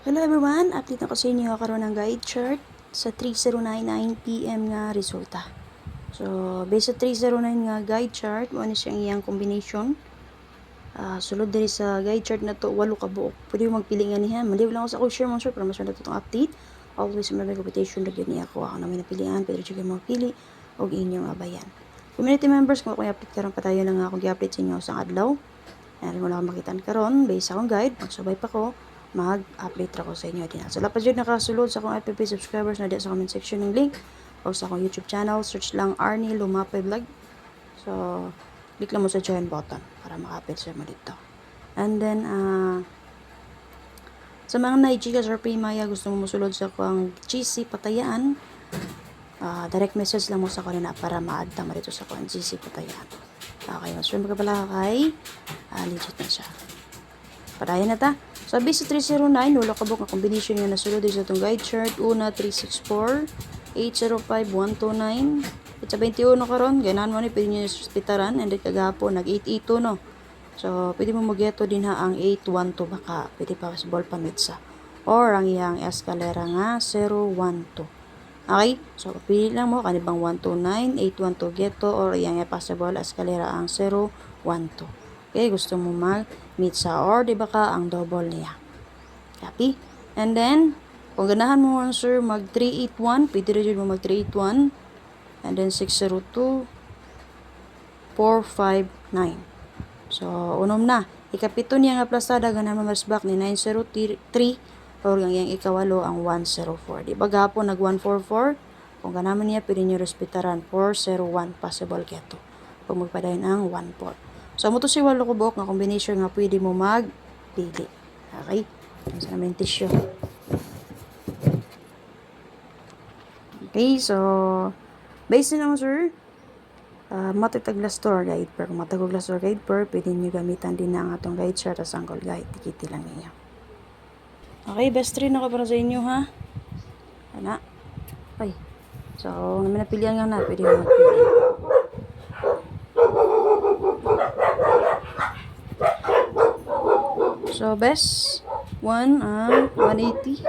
Hello everyone! Update ako sa inyo karon ng guide chart sa 3099 PM nga resulta. So, based sa 309 nga guide chart, mo na siyang iyang combination. Sulod diri sa guide chart na to, 8 ka buok. Pwede mo magpili nga niya. Maliw lang ako sa share mo sir para mas nato itong update. Always may competition na yun niya ako. Ako namin napilihan, pwede rin mo magpili o inyong abayan. Community members, kung ako i-update karon pa tayo lang akong i-update sa inyo sa adlaw. Yan mo lang ako makitaan karon based sa akong guide. Magsubay pa ko mag-update ako sa inyo din. So, lapas yun nakasulod sa akong FPP subscribers na di sa comment section ng link o sa akong YouTube channel. Search lang Arnie Lumapay Vlog. So, click lang mo sa join button para maka-update mo dito. And then, sa mga na-GCash or Paymaya, gusto mo musulod sa akong GC Patayaan, direct message lang mo sa kanina para ma-add tama dito sa akong GC Patayaan. Okay, mas magkabala kay legit na siya. Padayan na ta. So, base sa 309, wala kabuk na combination nga nasulod sa itong guide chart. Una, 364, 805, 129. At sa 21 karon, ganahan mo ni, pwede nyo hospitaran. And then kagahapon, nag-882 no. So, pwede mo magyeto din ha ang 812 baka. Pwede pa sa ball pamitsa. Or ang iyang eskalera nga, 012. Okay? So, pili lang mo, kanibang 129, 812 geto, or iyang possible eskalera ang 012. Okay, gusto mo mag-meet sa or di ba ka ang double niya. Copy? And then, kung ganahan mo sir mag 381, pwede rin mo mag 381. And then 602, 459. So, unom na. Ikapito niya nga plasada, ganahan mo mas back ni 903, or yung ikawalo ang 104. Di ba gapon nag 144? Kung ganahan niya, pwede nyo respetaran 401 possible keto. Kung magpadayon ang 14. So, mo to si walo ko buok nga combination nga pwede mo mag-pili. Okay? Sa namin tissue. Okay, so, based na naman, sir, matitag last store guide per. Kung matagog last store guide per, pwede nyo gamitan din na ang atong guide chart as angle guide. Tikiti lang niya. Okay, best 3 na ka para sa inyo, ha? Ana. Okay. So, namin napilihan nga na, pwede mo magpili. So, best 1 ang 180,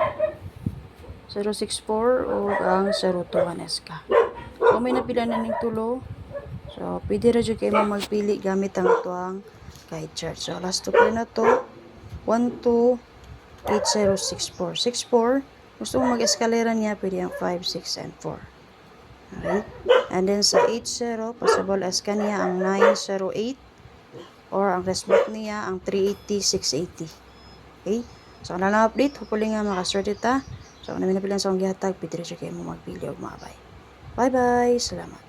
064 o ang 021 SK. So, may napila na ng tulo. So, pwede rin kayo magpili gamit ang ito ang guide chart. So, last 2 pa na to 128064. 64. Gusto mo mag-eskalera niya, pwede ang 5, 6, and 4. Okay? And then sa 80, possible SK niya ang 908. Or ang result niya ang 380, 680. Okay? So, kung lang update, hopefully nga makasort ita. So, kung namin napilan sa akong gihatag, pwede rin kayo mo magpili o mabay. Bye-bye! Salamat!